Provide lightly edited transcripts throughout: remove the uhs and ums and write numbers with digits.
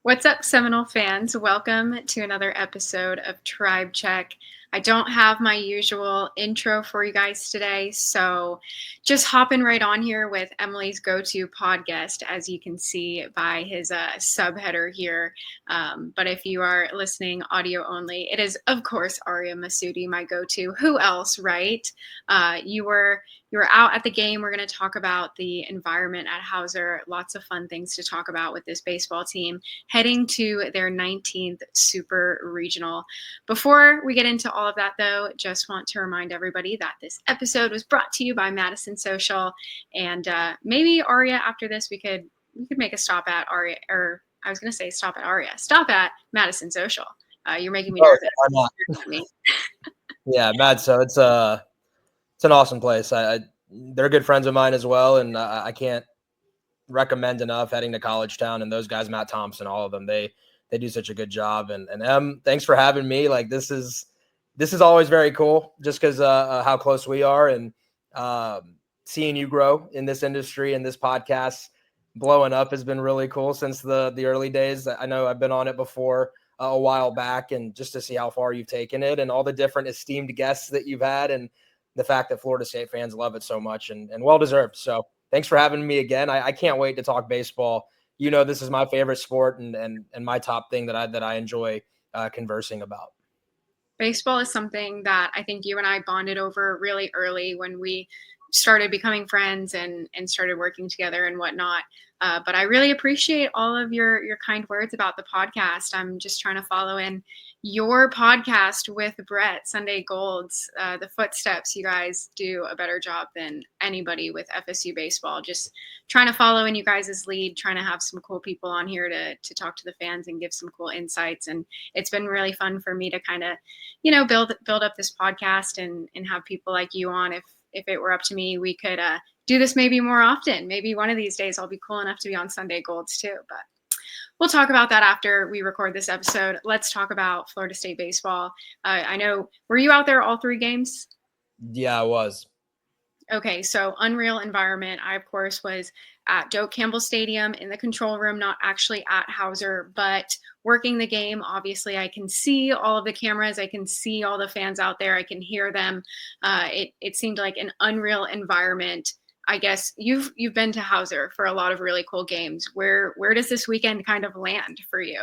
What's up, Seminole fans? Welcome to another episode of Tribe Check. I don't have my usual intro for you guys today, so just hopping right on here with Emily's go-to pod guest, as you can see by his subheader here. But if you are listening audio only, it is, of course, Ariya Massoudi, my go-to. Who else, right? You were out at the game. We're going to talk about the environment at Howser. Lots of fun things to talk about with this baseball team heading to their 19th Super Regional. Before we get into all of that, though, just want to remind everybody that this episode was brought to you by Madison Social. And maybe Ariya, after this, we could make a stop at Ariya, or I was going to say stop at Ariya. Stop at Madison Social. You're making me nervous. Why not? Yeah, Mad. So it's an awesome place. They're good friends of mine as well, and I can't recommend enough heading to College Town. And those guys, Matt Thompson, all of them, they do such a good job. And thanks for having me. Like this is always very cool, just because how close we are, and seeing you grow in this industry and this podcast blowing up has been really cool since the early days. I know I've been on it before a while back, and just to see how far you've taken it and all the different esteemed guests that you've had, and the fact that Florida State fans love it so much, and well deserved. So thanks for having me again. I can't wait to talk baseball. You know, this is my favorite sport and my top thing that I enjoy conversing about. Baseball is something that I think you and I bonded over really early when we started becoming friends and started working together and whatnot. But I really appreciate all of your kind words about the podcast. I'm just trying to follow in your podcast with Brett, Sunday Golds, the footsteps. You guys do a better job than anybody with FSU baseball. Just trying to follow in you guys' lead, trying to have some cool people on here to talk to the fans and give some cool insights. And it's been really fun for me to kind of, build up this podcast and have people like you on. If it were up to me, we could do this maybe more often. Maybe one of these days I'll be cool enough to be on Sunday Golds too, but we'll talk about that after we record this episode. Let's talk about Florida State baseball. I know, were you out there all three games? Yeah, I was. Okay, so unreal environment. I, of course, was at Doak Campbell Stadium in the control room, not actually at Howser, but working the game. Obviously, I can see all of the cameras. I can see all the fans out there. I can hear them. It seemed like an unreal environment. I guess you've been to Howser for a lot of really cool games. Where does this weekend kind of land for you?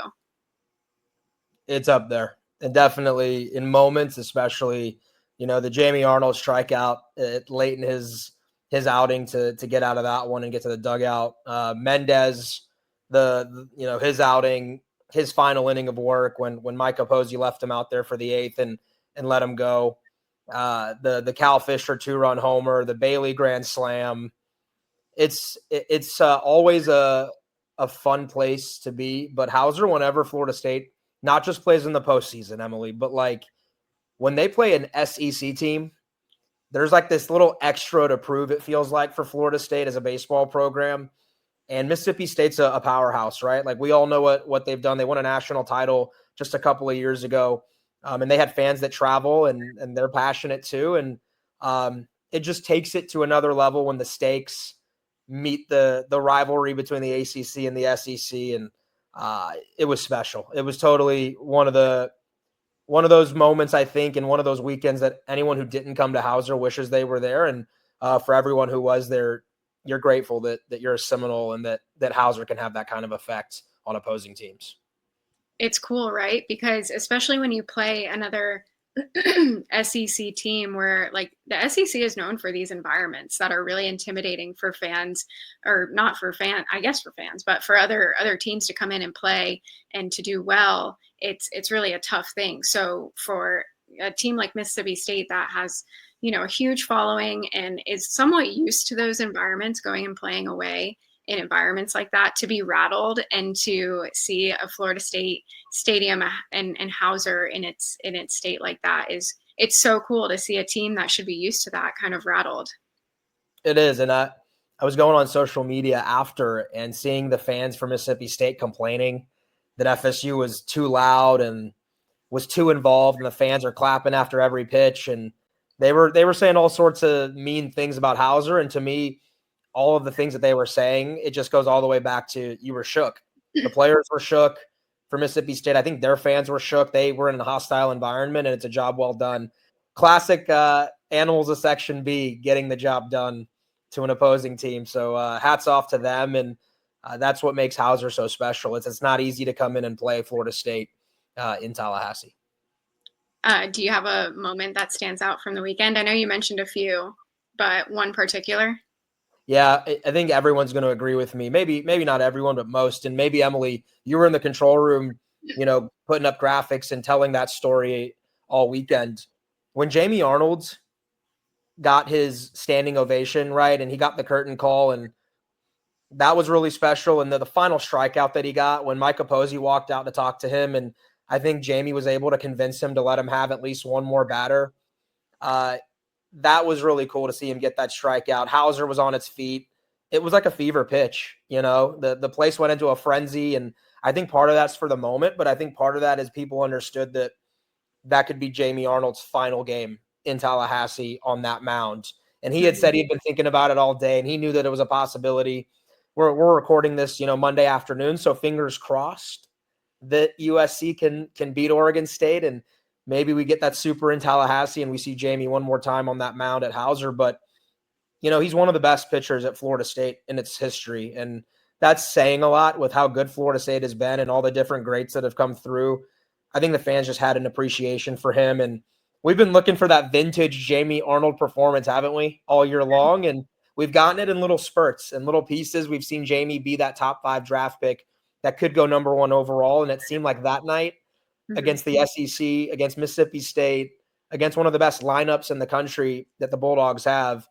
It's up there, and definitely in moments, especially the Jamie Arnold strikeout late in his outing to get out of that one and get to the dugout. Mendez, his outing, his final inning of work when Mike Posey left him out there for the eighth and let him go. The Cal Fisher 2-run homer, the Bailey grand slam. It's always a fun place to be. But Howser, whenever Florida State not just plays in the postseason, Emily, but like when they play an SEC team, there's like this little extra to prove, it feels like, for Florida State as a baseball program. And Mississippi State's a powerhouse, right? Like we all know what they've done. They won a national title just a couple of years ago. And they had fans that travel and they're passionate too. And it just takes it to another level when the stakes meet the rivalry between the ACC and the SEC. And it was special. It was totally one of those moments, I think, and one of those weekends that anyone who didn't come to Howser wishes they were there. And for everyone who was there, you're grateful that you're a Seminole and that Howser can have that kind of effect on opposing teams. It's cool, right? Because especially when you play another SEC team where like the SEC is known for these environments that are really intimidating for fans, or not for fans, I guess for fans, but for other teams to come in and play and to do well, it's really a tough thing. So for a team like Mississippi State that has, a huge following and is somewhat used to those environments, going and playing away in environments like that, to be rattled and to see a Florida State stadium and Howser in its state like that it's so cool to see a team that should be used to that kind of rattled. It is. And I was going on social media after and seeing the fans from Mississippi State complaining that FSU was too loud and was too involved, and the fans are clapping after every pitch. And they were saying all sorts of mean things about Howser. And to me, all of the things that they were saying, it just goes all the way back to you were shook. The players were shook for Mississippi State. I think their fans were shook. They were in a hostile environment, and it's a job well done. Classic animals of Section B getting the job done to an opposing team. So hats off to them, and that's what makes Howser so special. It's not easy to come in and play Florida State in Tallahassee. Do you have a moment that stands out from the weekend? I know you mentioned a few, but one particular? Yeah, I think everyone's going to agree with me. Maybe not everyone, but most. And maybe Emily, you were in the control room, putting up graphics and telling that story all weekend. When Jamie Arnold got his standing ovation, right, and he got the curtain call, and that was really special. And the final strikeout that he got when Micah Posey walked out to talk to him, and I think Jamie was able to convince him to let him have at least one more batter. That was really cool to see him get that strikeout. Howser was on its feet. It was like a fever pitch, the place went into a frenzy. And I think part of that's for the moment, but I think part of that is people understood that could be Jamie Arnold's final game in Tallahassee on that mound. And he had said he'd been thinking about it all day, and he knew that it was a possibility. We're recording this, Monday afternoon. So fingers crossed that USC can beat Oregon State, and maybe we get that super in Tallahassee and we see Jamie one more time on that mound at Howser. But, he's one of the best pitchers at Florida State in its history. And that's saying a lot with how good Florida State has been and all the different greats that have come through. I think the fans just had an appreciation for him. And we've been looking for that vintage Jamie Arnold performance, haven't we, all year long? And we've gotten it in little spurts and little pieces. We've seen Jamie be that top 5 draft pick that could go number 1 overall. And it seemed like that night, against the SEC, against Mississippi State, against one of the best lineups in the country that the Bulldogs have,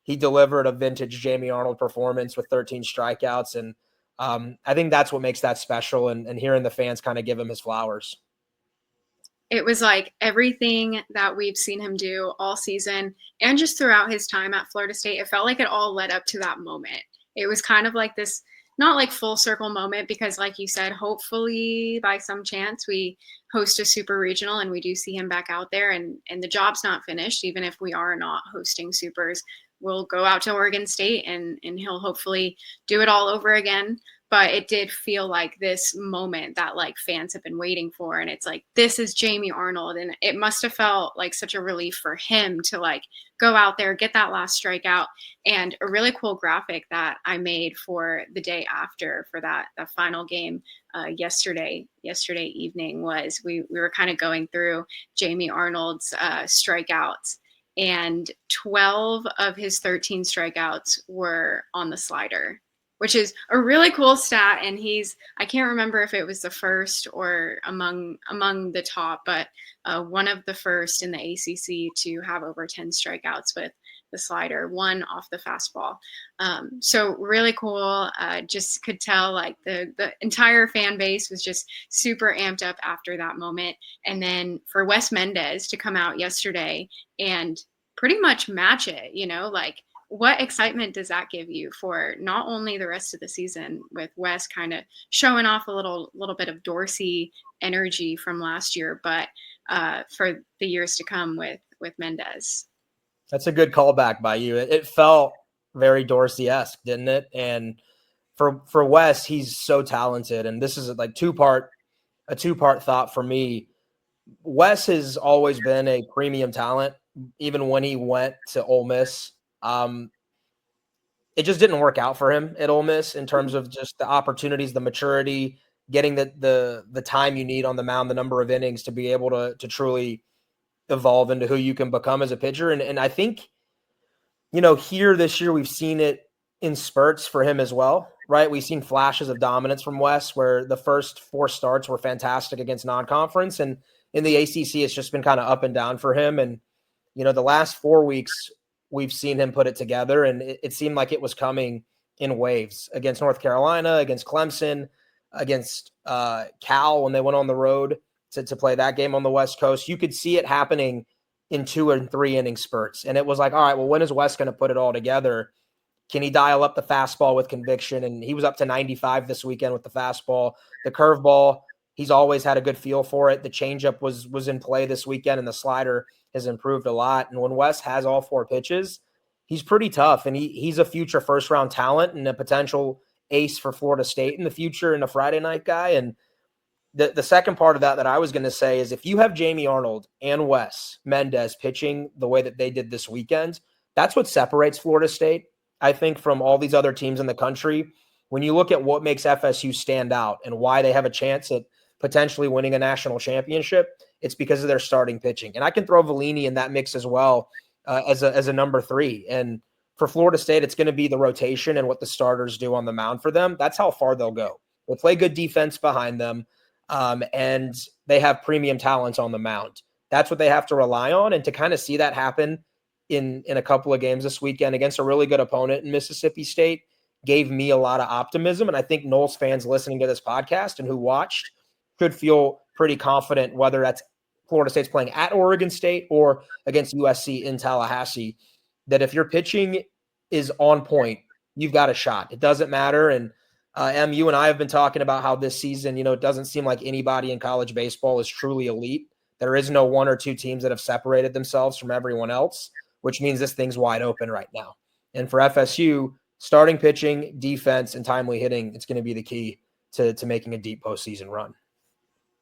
he delivered a vintage Jamie Arnold performance with 13 strikeouts. And I think that's what makes that special, and hearing the fans kind of give him his flowers. It was like everything that we've seen him do all season and just throughout his time at Florida State, it felt like it all led up to that moment. It was kind of like this, not like full circle moment, because like you said, hopefully by some chance we host a super regional and we do see him back out there, and the job's not finished. Even if we are not hosting supers, we'll go out to Oregon State and he'll hopefully do it all over again. But it did feel like this moment that like fans have been waiting for. And it's like, this is Jamie Arnold. And it must have felt like such a relief for him to like go out there, get that last strikeout. And a really cool graphic that I made for the day after for that final game yesterday evening was we were kind of going through Jamie Arnold's strikeouts, and 12 of his 13 strikeouts were on the slider, which is a really cool stat. And I can't remember if it was the first or among the top, but one of the first in the ACC to have over 10 strikeouts with the slider, 1 off the fastball. So really cool. Just could tell like the entire fan base was just super amped up after that moment. And then for Wes Mendez to come out yesterday and pretty much match it, like, what excitement does that give you for not only the rest of the season with Wes kind of showing off a little bit of Dorsey energy from last year, but for the years to come with Mendez? That's a good callback by you. It felt very Dorsey-esque, didn't it? And for Wes, he's so talented. And this is like a two-part thought for me. Wes has always been a premium talent, even when he went to Ole Miss. It just didn't work out for him at Ole Miss in terms of just the opportunities, the maturity, getting the time you need on the mound, the number of innings to be able to truly evolve into who you can become as a pitcher. And I think, here this year we've seen it in spurts for him as well, right? We've seen flashes of dominance from Wes, where the first 4 starts were fantastic against non-conference, and in the ACC it's just been kind of up and down for him. And the last 4 weeks we've seen him put it together, and it seemed like it was coming in waves against North Carolina, against Clemson, against Cal when they went on the road to play that game on the West Coast. You could see it happening in 2 and 3 inning spurts. And it was like, all right, well, when is Wes going to put it all together? Can he dial up the fastball with conviction? And he was up to 95 this weekend with the fastball. The curveball, he's always had a good feel for it. The changeup was in play this weekend, and the slider has improved a lot. And when Wes has all 4 pitches, he's pretty tough. And he's a future first-round talent and a potential ace for Florida State in the future and a Friday night guy. And the second part of that I was going to say is if you have Jamie Arnold and Wes Mendez pitching the way that they did this weekend, that's what separates Florida State, I think, from all these other teams in the country. When you look at what makes FSU stand out and why they have a chance at potentially winning a national championship, it's because of their starting pitching. And I can throw Vellini in that mix as well as a number 3. And for Florida State, it's going to be the rotation and what the starters do on the mound for them. That's how far they'll go. They'll play good defense behind them. And they have premium talents on the mound. That's what they have to rely on. And to kind of see that happen in a couple of games this weekend against a really good opponent in Mississippi State gave me a lot of optimism. And I think Noles fans listening to this podcast and who watched should feel pretty confident, whether that's Florida State's playing at Oregon State or against USC in Tallahassee, that if your pitching is on point, you've got a shot. It doesn't matter. And you and I have been talking about how this season, it doesn't seem like anybody in college baseball is truly elite. There is no 1 or 2 teams that have separated themselves from everyone else, which means this thing's wide open right now. And for FSU, starting pitching, defense, and timely hitting, it's going to be the key to making a deep postseason run.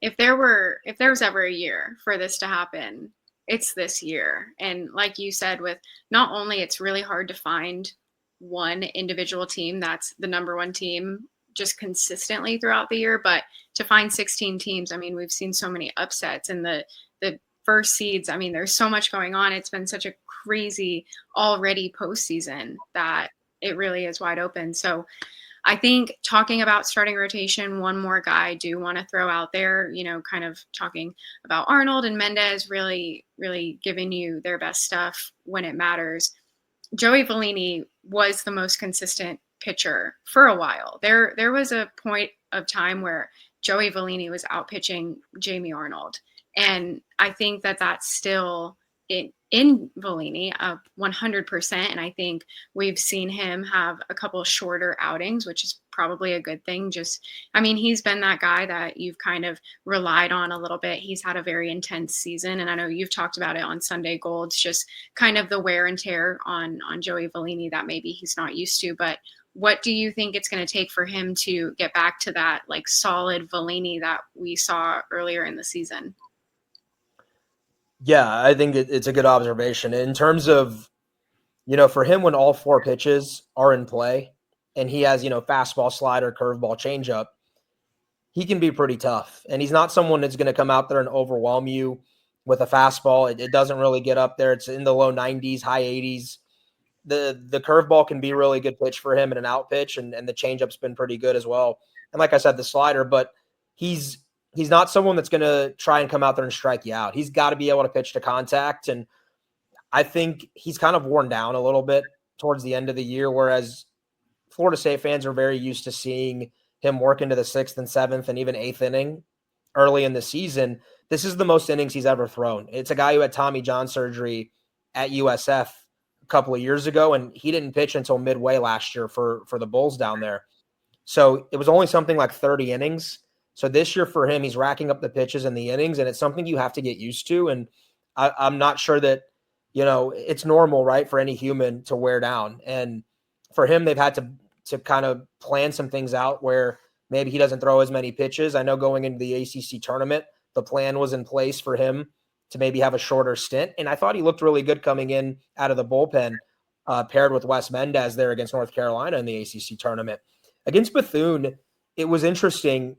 If there was ever a year for this to happen, it's this year. And like you said, with not only it's really hard to find one individual team that's the number 1 team just consistently throughout the year, but to find 16 teams, I mean, we've seen so many upsets and the first seeds. I mean, there's so much going on. It's been such a crazy already postseason that it really is wide open. So I think talking about starting rotation, one more guy I do want to throw out there, kind of talking about Arnold and Mendez really, really giving you their best stuff when it matters. Joey Vellini was the most consistent pitcher for a while. There was a point of time where Joey Vellini was out pitching Jamie Arnold. And I think that that's still in Vellini 100%. And I think we've seen him have a couple shorter outings, which is probably a good thing. He's been that guy that you've kind of relied on a little bit. He's had a very intense season. And I know you've talked about it on Sunday Golds, just kind of the wear and tear on Joey Vellini that maybe he's not used to. But what do you think it's going to take for him to get back to that solid Vellini that we saw earlier in the season? Yeah, I think it's a good observation. In terms of, for him, when all 4 pitches are in play and he has, fastball, slider, curveball, changeup, he can be pretty tough. And he's not someone that's going to come out there and overwhelm you with a fastball. It doesn't really get up there. It's in the low 90s, high 80s. The curveball can be a really good pitch for him and an out pitch, and the changeup's been pretty good as well. And like I said, the slider, but he's not someone that's going to try and come out there and strike you out. He's got to be able to pitch to contact. And I think he's kind of worn down a little bit towards the end of the year, whereas Florida State fans are very used to seeing him work into the 6th and 7th and even 8th inning early in the season. This is the most innings he's ever thrown. It's a guy who had Tommy John surgery at USF a couple of years ago, and he didn't pitch until midway last year for the Bulls down there. So it was only something like 30 innings. So this year for him, he's racking up the pitches and the innings, and it's something you have to get used to. And I'm not sure that, it's normal, right, for any human to wear down. And for him, they've had to kind of plan some things out where maybe he doesn't throw as many pitches. I know going into the ACC tournament, the plan was in place for him to maybe have a shorter stint. And I thought he looked really good coming in out of the bullpen, paired with Wes Mendez there against North Carolina in the ACC tournament. Against Bethune, it was interesting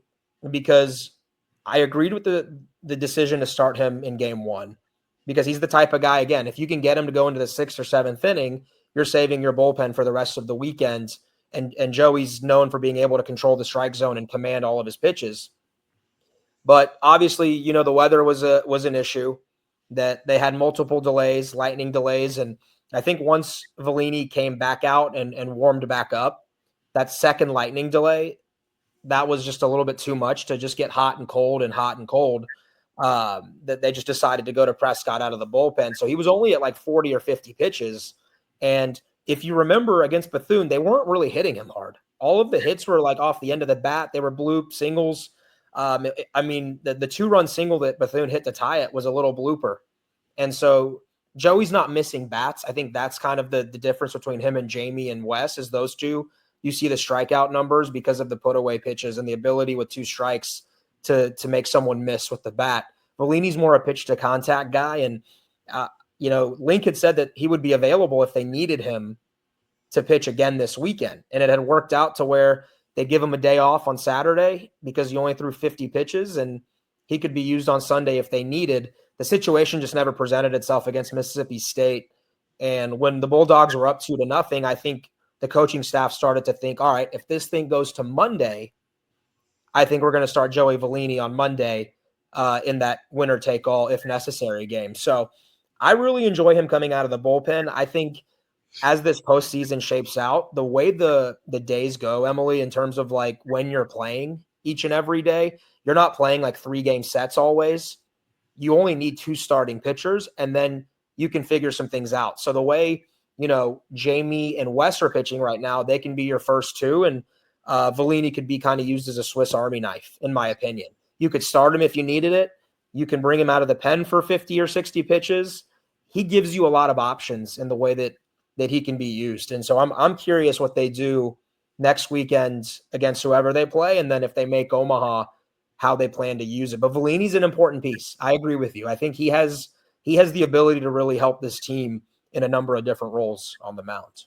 because I agreed with the decision to start him in game 1 because he's the type of guy, again, if you can get him to go into the 6th or 7th inning, you're saving your bullpen for the rest of the weekend. And Joey's known for being able to control the strike zone and command all of his pitches. But obviously, the weather was an issue, that they had multiple delays, lightning delays. And I think once Vellini came back out and warmed back up, that second lightning delay, that was just a little bit too much to just get hot and cold. That they just decided to go to Prescott out of the bullpen. So he was only at 40 or 50 pitches. And if you remember against Bethune, they weren't really hitting him hard. All of the hits were off the end of the bat. They were bloop singles. The 2-run single that Bethune hit to tie it was a little blooper. And so Joey's not missing bats. I think that's kind of the difference between him and Jamie and Wes, is those two you see the strikeout numbers because of the put away pitches and the ability with 2 strikes to make someone miss with the bat. Bellini's more a pitch to contact guy. And, Link had said that he would be available if they needed him to pitch again this weekend. And it had worked out to where they give him a day off on Saturday because he only threw 50 pitches and he could be used on Sunday if they needed. The situation just never presented itself against Mississippi State. And when the Bulldogs were up 2-0, I think the coaching staff started to think, all right, if this thing goes to Monday, I think we're going to start Joey Vellini on Monday in that winner take all, if necessary game. So I really enjoy him coming out of the bullpen. I think as this postseason shapes out, the way the days go, Emily, in terms of like when you're playing each and every day, you're not playing like 3-game sets always. You only need 2 starting pitchers, and then you can figure some things out. So the way, Jamie and Wes are pitching right now, they can be your first 2, and Vellini could be kind of used as a Swiss Army knife, in my opinion. You could start him if you needed it. You can bring him out of the pen for 50 or 60 pitches. He gives you a lot of options in the way that he can be used. And so I'm curious what they do next weekend against whoever they play, and then if they make Omaha, how they plan to use it. But Vellini's an important piece. I agree with you. I think he has the ability to really help this team in a number of different roles on the mound.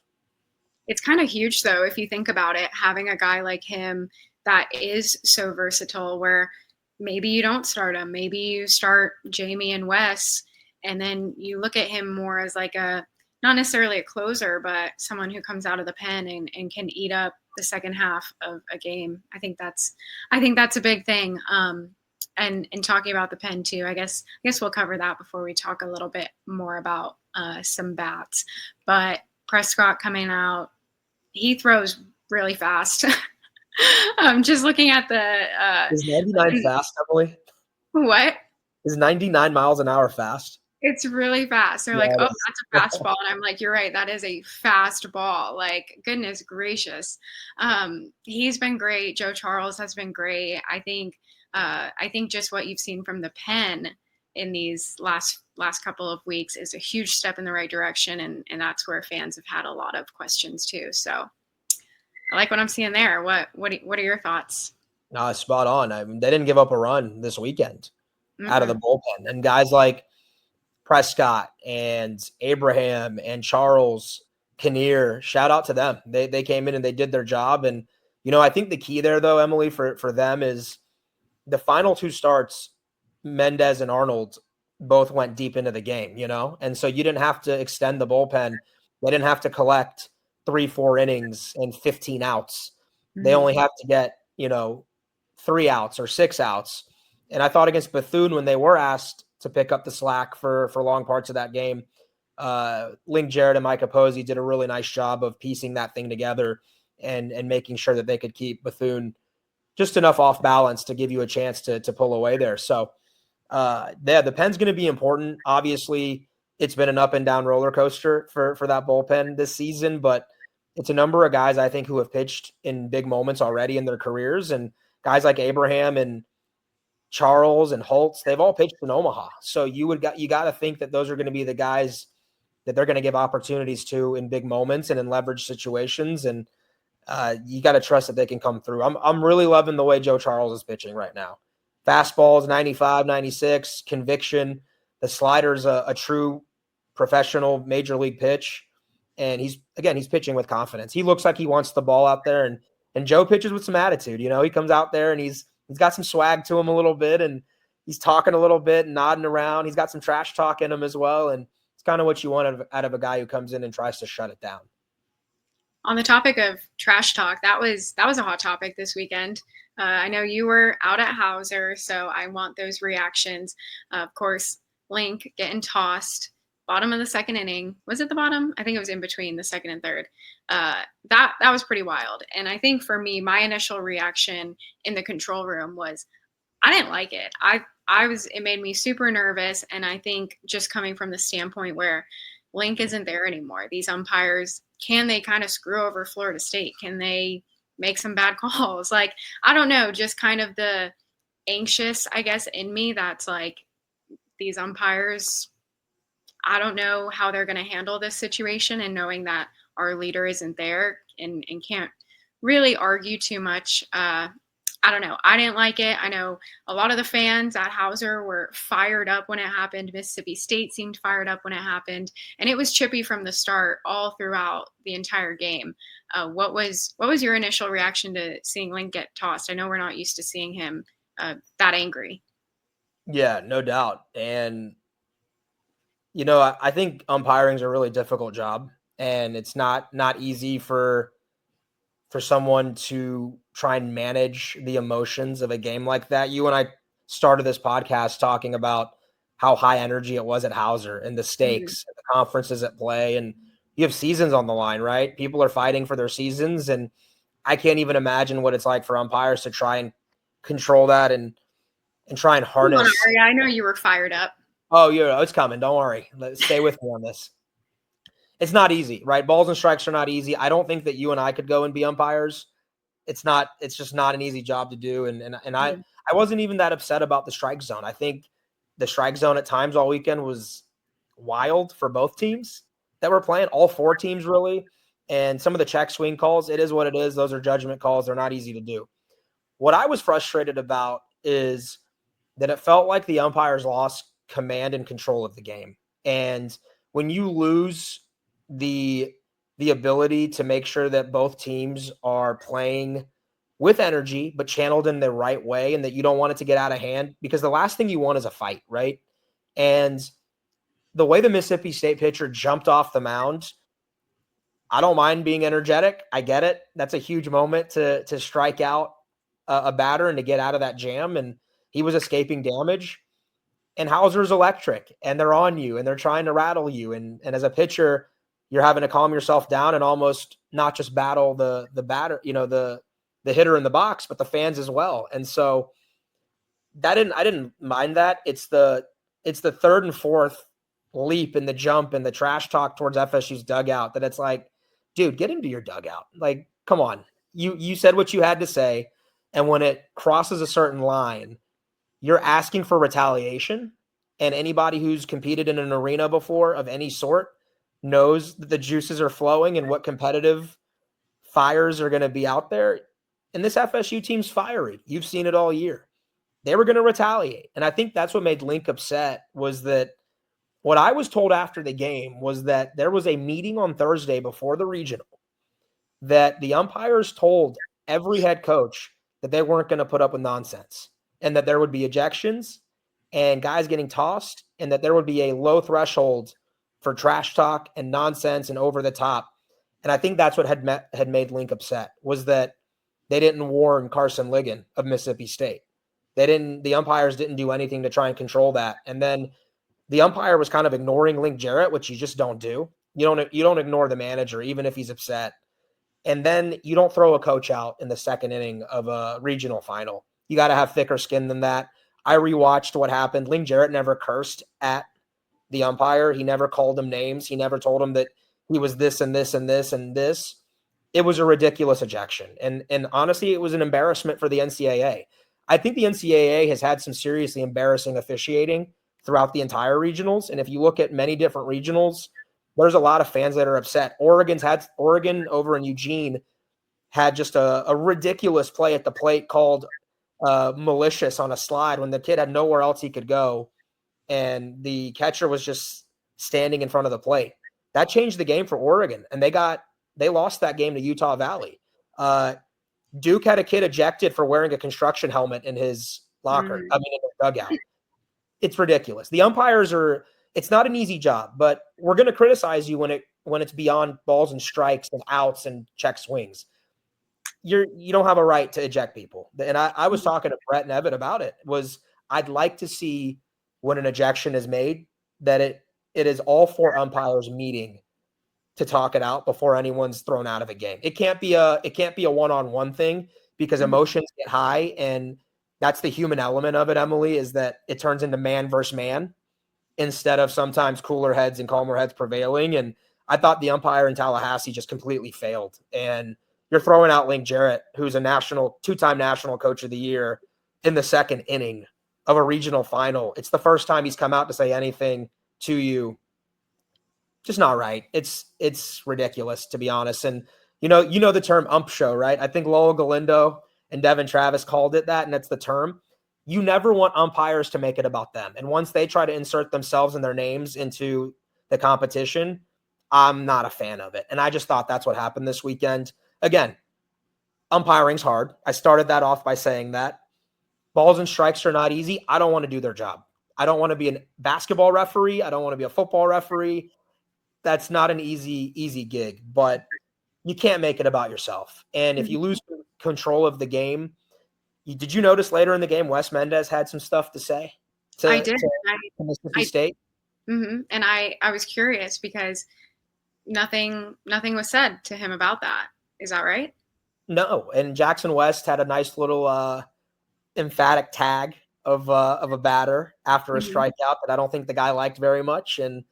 It's kind of huge, though, if you think about it, having a guy like him that is so versatile, where maybe you don't start him, maybe you start Jamie and Wes, and then you look at him more as like not necessarily a closer, but someone who comes out of the pen and can eat up the second half of a game. I think that's a big thing. And talking about the pen too, I guess we'll cover that before we talk a little bit more about some bats. But Prescott coming out, he throws really fast. I'm just looking at the Is 99 fast, Emily? what? Is 99 miles an hour fast? It's really fast. They're Yeah, like, it "Oh, is. that's a fastball," and I'm like, "You're right. That is a fast ball." Like, goodness gracious. He's been great. Joe Charles has been great. I think just what you've seen from the pen in these last couple of weeks is a huge step in the right direction, and that's where fans have had a lot of questions too. So I like what I'm seeing there. What are your thoughts? No, spot on. I mean, they didn't give up a run this weekend out of the Mm-mm. bullpen. And guys like Prescott and Abraham and Charles Kinnear, shout out to them. They came in and they did their job. And, I think the key there, though, Emily, for them is the final 2 starts, Mendez and Arnold both went deep into the game, And so you didn't have to extend the bullpen. They didn't have to collect 3-4 innings and 15 outs. They Mhm. only have to get, 3 outs or 6 outs. And I thought against Bethune, when they were asked to pick up the slack for long parts of that game, Link Jarrett and Micah Posey did a really nice job of piecing that thing together and making sure that they could keep Bethune just enough off balance to give you a chance to pull away there. So, the pen's going to be important. Obviously, it's been an up and down roller coaster for that bullpen this season, but it's a number of guys I think who have pitched in big moments already in their careers, and guys like Abraham and Charles and Holtz, they've all pitched in Omaha. So you got to think that those are going to be the guys that they're going to give opportunities to in big moments and in leverage situations. And you got to trust that they can come through. I'm really loving the way Joe Charles is pitching right now. Fastball is 95, 96, conviction. The slider's a true professional major league pitch. And he's pitching with confidence. He looks like he wants the ball out there, and Joe pitches with some attitude. He comes out there and he's got some swag to him a little bit, and he's talking a little bit and nodding around. He's got some trash talk in him as well. And it's kind of what you want out of a guy who comes in and tries to shut it down. On the topic of trash talk, that was a hot topic this weekend. I know you were out at Howser, so I want those reactions. Of course, Link getting tossed, bottom of the second inning. Was it the bottom? I think it was in between the second and third. That was pretty wild. And I think for me, my initial reaction in the control room was I didn't like it. It made me super nervous. And I think just coming from the standpoint where Link isn't there anymore, these umpires, can they kind of screw over Florida State? Can they make some bad calls? Like, I don't know, just kind of the anxious, I guess, in me that's like, these umpires, I don't know how they're going to handle this situation, and knowing that our leader isn't there and can't really argue too much. I don't know. I didn't like it. I know a lot of the fans at Howser were fired up when it happened. Mississippi State seemed fired up when it happened, and it was chippy from the start, all throughout the entire game. What was your initial reaction to seeing Link get tossed? I know we're not used to seeing him that angry. Yeah, no doubt. And I think umpiring is a really difficult job, and it's not easy for someone to try and manage the emotions of a game like that. You and I started this podcast talking about how high energy it was at Hauser and the Mhm. stakes, and the conferences at play, and you have seasons on the line, right? People are fighting for their seasons, and I can't even imagine what it's like for umpires to try and control that and try and Come on, harness. Ariya. I know you were fired up. Oh, it's coming. Don't worry. Stay with me on this. It's not easy, right? Balls and strikes are not easy. I don't think that you and I could go and be umpires. It's just not an easy job to do. And Mhm. I wasn't even that upset about the strike zone. I think the strike zone at times all weekend was wild for both teams that were playing, all four teams really. And some of the check swing calls, it is what it is. Those are judgment calls. They're not easy to do. What I was frustrated about is that it felt like the umpires lost command and control of the game. And when you lose the the ability to make sure that both teams are playing with energy but channeled in the right way, and that you don't want it to get out of hand, because the last thing you want is a fight, right? And the way the Mississippi State pitcher jumped off the mound, I don't mind being energetic. I get it. That's a huge moment to strike out a batter and to get out of that jam, and he was escaping damage. And Hauser's electric, and they're on you, and they're trying to rattle you. And as a pitcher, you're having to calm yourself down and almost not just battle the batter, the hitter in the box, but the fans as well. And so I didn't mind that. It's the third and fourth leap and the jump and the trash talk towards FSU's dugout that it's like, dude, get into your dugout. Like, come on. You said what you had to say, and when it crosses a certain line, you're asking for retaliation. And anybody who's competed in an arena before of any sort knows that the juices are flowing and what competitive fires are going to be out there. And this FSU team's fiery. You've seen it all year. They were going to retaliate. And I think that's what made Link upset, was that what I was told after the game was that there was a meeting on Thursday before the regional that the umpires told every head coach that they weren't going to put up with nonsense, and that there would be ejections and guys getting tossed, and that there would be a low threshold for trash talk and nonsense and over the top. And I think that's what had made Link upset, was that they didn't warn Carson Ligon of Mississippi State. The umpires didn't do anything to try and control that. And then the umpire was kind of ignoring Link Jarrett, which you just don't do. You don't ignore the manager, even if he's upset. And then you don't throw a coach out in the second inning of a regional final. You got to have thicker skin than that. I rewatched what happened. Link Jarrett never cursed at the umpire. He never called him names. He never told him that he was this and this and this and this. It was a ridiculous ejection. And honestly, it was an embarrassment for the NCAA. I think the NCAA has had some seriously embarrassing officiating throughout the entire regionals. And if you look at many different regionals, there's a lot of fans that are upset. Oregon over in Eugene had just a ridiculous play at the plate called malicious on a slide when the kid had nowhere else he could go, and the catcher was just standing in front of the plate. That changed the game for Oregon, and they lost that game to Utah Valley. Duke had a kid ejected for wearing a construction helmet in his locker. Mhm. I mean, in the dugout. It's ridiculous. The umpires are. It's not an easy job, but we're going to criticize you when it's beyond balls and strikes and outs and check swings. You don't have a right to eject people. And I was talking to Brett and Evan about it. Was I'd like to see, when an ejection is made, that it is all four umpires meeting to talk it out before anyone's thrown out of a game. It can't be a one-on-one thing, because Mhm. emotions get high, and that's the human element of it, Emily, is that it turns into man versus man instead of sometimes cooler heads and calmer heads prevailing. And I thought the umpire in Tallahassee just completely failed. And you're throwing out Link Jarrett, who's a two-time national coach of the year, in the second inning of a regional final. It's the first time he's come out to say anything to you. Just not right. It's ridiculous, to be honest. And You know the term ump show, right? I think Lowell Galindo and Devin Travis called it that, and that's the term. You never want umpires to make it about them. And once they try to insert themselves and their names into the competition, I'm not a fan of it. And I just thought that's what happened this weekend. Again, umpiring's hard. I started that off by saying that. Balls and strikes are not easy. I don't want to do their job. I don't want to be a basketball referee. I don't want to be a football referee. That's not an easy gig, but you can't make it about yourself. And if Mhm. you lose control of the game, did you notice later in the game, Wes Mendez had some stuff to say I to, did. to Mississippi I State? And I was curious because nothing was said to him about that. Is that right? No. And Jackson West had a nice little emphatic tag of a batter after a Mhm. strikeout that I don't think the guy liked very much. And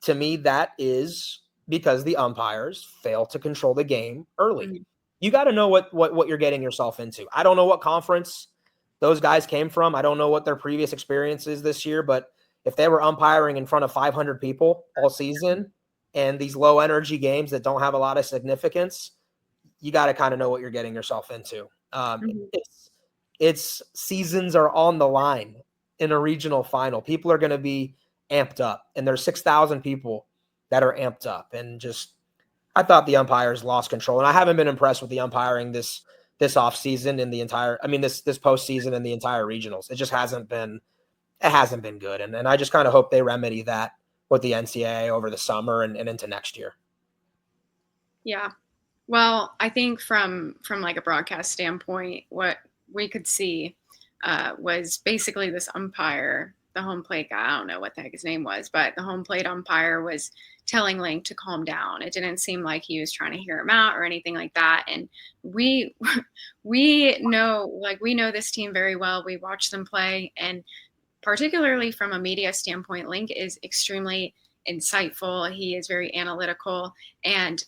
to me, that is because the umpires fail to control the game early. Mhm. You got to know what you're getting yourself into. I don't know what conference those guys came from. I don't know what their previous experience is this year, but if they were umpiring in front of 500 people all season and these low energy games that don't have a lot of significance, you got to kind of know what you're getting yourself into. Mhm. It's seasons are on the line in a regional final. People are going to be amped up, and there's 6,000 people that are amped up. And just, I thought the umpires lost control, and I haven't been impressed with the umpiring this off season in the entire. I mean, this postseason in the entire regionals. It just hasn't been. It hasn't been good, and I just kind of hope they remedy that with the NCAA over the summer and into next year. Yeah. Well, I think from like a broadcast standpoint, what we could see was basically this umpire, the home plate guy. I don't know what the heck his name was, but the home plate umpire was telling Link to calm down. It didn't seem like he was trying to hear him out or anything like that. And we we know this team very well. We watch them play, and particularly from a media standpoint, Link is extremely insightful. He is very analytical, and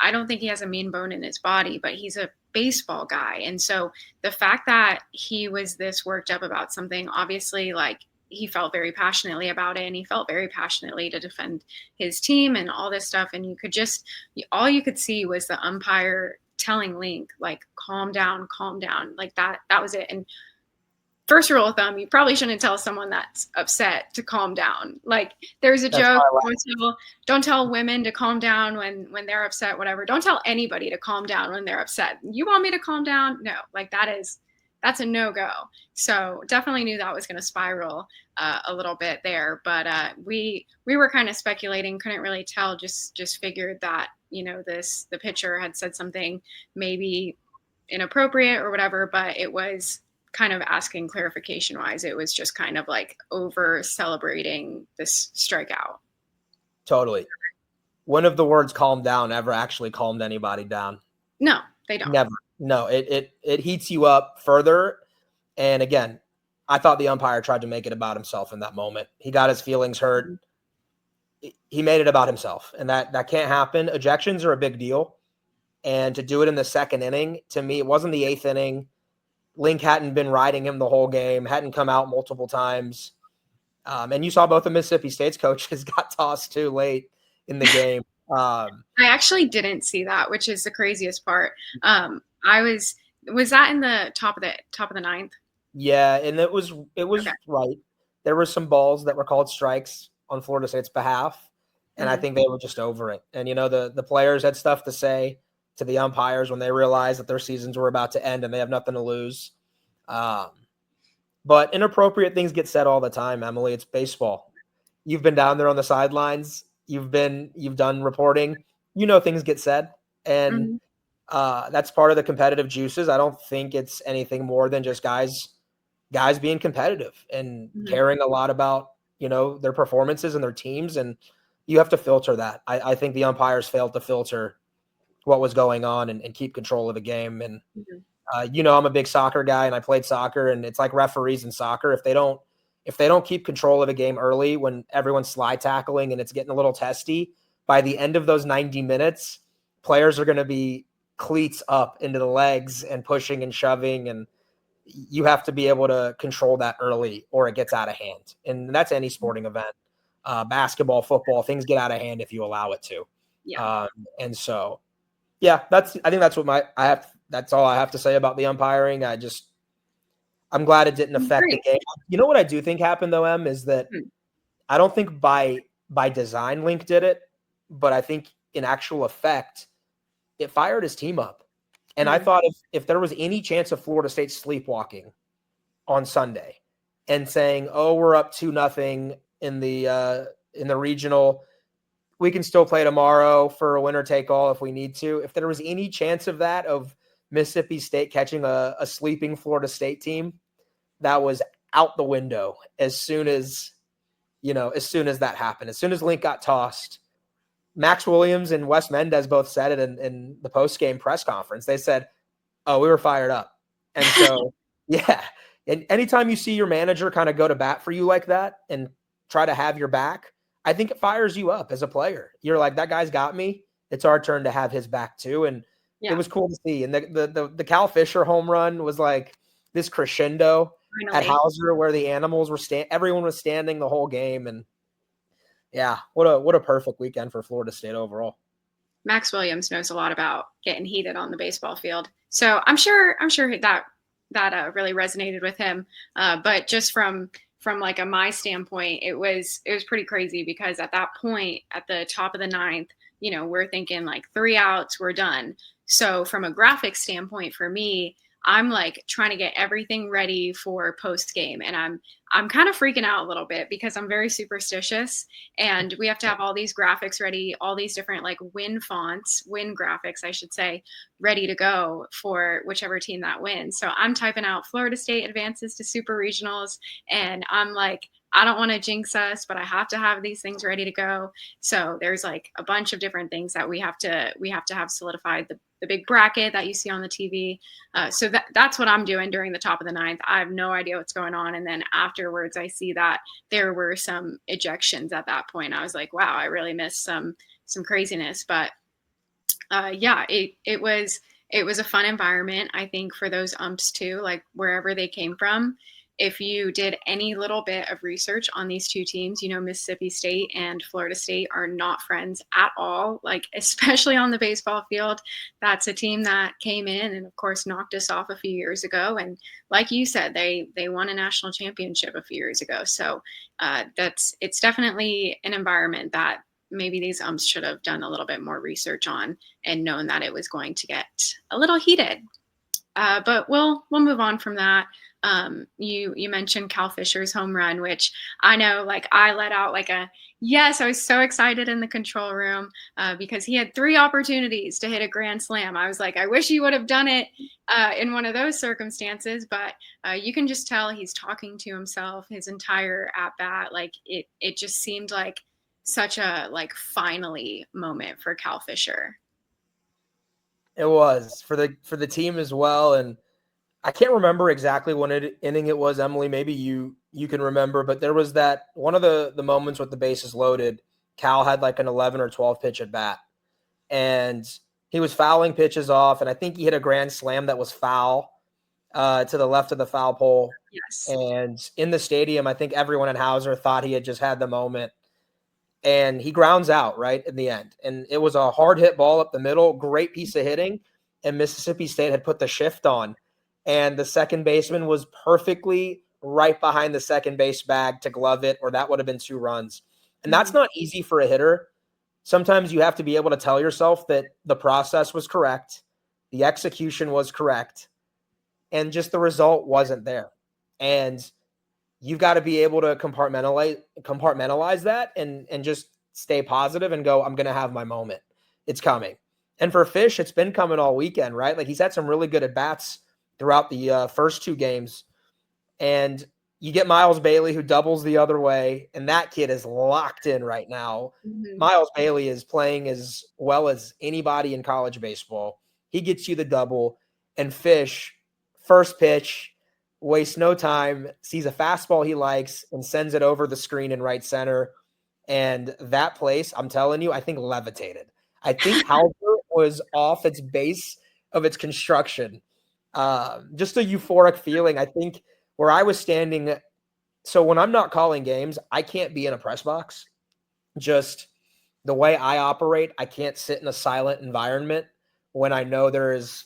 I don't think he has a mean bone in his body, but he's a baseball guy. And so the fact that he was this worked up about something, obviously, like, he felt very passionately about it, and he felt very passionately to defend his team and all this stuff. And all you could see was the umpire telling Link, like, calm down, like that was it. And first rule of thumb, you probably shouldn't tell someone that's upset to calm down. Like, there's a That's joke, why don't tell women to calm down when they're upset, whatever. Don't tell anybody to calm down when they're upset. You want me to calm down? No, like, that's a no-go. So definitely knew that was going to spiral a little bit there. But we were kind of speculating, couldn't really tell, just figured that, the pitcher had said something maybe inappropriate or whatever, but it was kind of asking clarification wise. It was just kind of like over celebrating this strikeout. totally. When have the words "calm down" ever actually calmed anybody down? No, they don't. Never. No, it heats you up further. And again, I thought the umpire tried to make it about himself in that moment. He got his feelings hurt. He made it about himself, and that can't happen. Ejections are a big deal, and to do it in the second inning, to me, it wasn't the eighth inning. Link hadn't been riding him the whole game, hadn't come out multiple times. And you saw both of Mississippi State's coaches got tossed too late in the game. I actually didn't see that, which is the craziest part. I was that in the top of the ninth? Yeah, and it was Okay. right. There were some balls that were called strikes on Florida State's behalf, and I Mhm. think they were just over it. And the players had stuff to say to the umpires when they realized that their seasons were about to end and they have nothing to lose. Um, but inappropriate things get said all the time, Emily. It's baseball. You've been down there on the sidelines. You've done reporting. Things get said, and Mhm. that's part of the competitive juices. I don't think it's anything more than just guys being competitive and Mhm. caring a lot about their performances and their teams, and you have to filter that. I think the umpires failed to filter what was going on and keep control of the game. And Mhm. I'm a big soccer guy, and I played soccer, and it's like referees in soccer. If they don't keep control of a game early when everyone's slide tackling and it's getting a little testy, by the end of those 90 minutes, players are going to be cleats up into the legs and pushing and shoving, and you have to be able to control that early or it gets out of hand. And that's any sporting event. Basketball, football, things get out of hand if you allow it to. Yeah. Um, and so Yeah, I think that's what that's all I have to say about the umpiring. I'm glad it didn't affect the Great. game. You know what I do think happened though, Em, is that Hmm. I don't think by design Link did it, but I think in actual effect, it fired his team up. And I Hmm. thought if there was any chance of Florida State sleepwalking on Sunday and saying, "Oh, we're up 2-0 in the regional, we can still play tomorrow for a winner take all if we need to." If there was any chance of that, of Mississippi State catching a sleeping Florida State team, that was out the window as soon as that happened. As soon as Link got tossed, Max Williams and Wes Mendez both said it in the post game press conference. They said, "Oh, we were fired up." And so, yeah. And anytime you see your manager kind of go to bat for you like that and try to have your back, I think it fires you up as a player. You're like, that guy's got me. It's our turn to have his back too. And it Yeah, was cool to see. And the Cal Fisher home run was like this crescendo at finally. Howser where the animals were everyone was standing the whole game. And yeah, what a perfect weekend for Florida State overall. Max Williams knows a lot about getting heated on the baseball field. So I'm sure that really resonated with him. But just from like a my standpoint, it was pretty crazy because at that point, at the top of the ninth, we're thinking like 3 outs, we're done. So from a graphic standpoint, for me, I'm like trying to get everything ready for post game, and I'm kind of freaking out a little bit because I'm very superstitious, and we have to have all these graphics ready, all these different like win graphics, I should say, ready to go for whichever team that wins. So I'm typing out Florida State advances to super regionals, and I'm like, I don't want to jinx us, but I have to have these things ready to go. So there's like a bunch of different things that we have to have solidified. The big bracket that you see on the TV. So that's what I'm doing during the top of the ninth. I have no idea what's going on, and then afterwards, I see that there were some ejections at that point. I was like, wow, I really missed some craziness. But yeah, it was a fun environment, I think, for those umps too, like wherever they came from. If you did any little bit of research on these two teams, Mississippi State and Florida State are not friends at all, like especially on the baseball field. That's a team that came in and of course knocked us off a few years ago. And like you said, they won a national championship a few years ago. So it's definitely an environment that maybe these umps should have done a little bit more research on and known that it was going to get a little heated. But we'll move on from that. You mentioned Cal Fisher's home run, which I know, like I let out like a yes. I was so excited in the control room because he had 3 opportunities to hit a grand slam. I was like, I wish he would have done it in one of those circumstances. But you can just tell he's talking to himself his entire at bat. Like it just seemed like such a like finally moment for Cal Fisher. It was for the team as well. And I can't remember exactly when inning it was, Emily. Maybe you can remember, but there was that one of the moments with the bases loaded. Cal had like an 11 or 12 pitch at bat, and he was fouling pitches off, and I think he hit a grand slam that was foul to the left of the foul pole. Yes. And in the stadium, I think everyone in Howser thought he had just had the moment, and he grounds out right in the end. And it was a hard hit ball up the middle, great piece of hitting, and Mississippi State had put the shift on, and the second baseman was perfectly right behind the second base bag to glove it, or that would have been 2 runs. And that's Mhm. not easy for a hitter. Sometimes you have to be able to tell yourself that the process was correct, the execution was correct, and just the result wasn't there. And you've got to be able to compartmentalize that and just stay positive and go, I'm going to have my moment. It's coming. And for Fish, it's been coming all weekend, right? Like he's had some really good at bats throughout the first 2 games. And you get Miles Bailey, who doubles the other way, and that kid is locked in right now. Mhm. Miles Bailey is playing as well as anybody in college baseball. He gets you the double, and Fish, first pitch, wastes no time, sees a fastball he likes, and sends it over the screen in right center. And that place, I'm telling you, I think levitated. I think Howser was off its base of its construction. Just a euphoric feeling. I think where I was standing, so when I'm not calling games, I can't be in a press box. Just the way I operate, I can't sit in a silent environment when I know there is,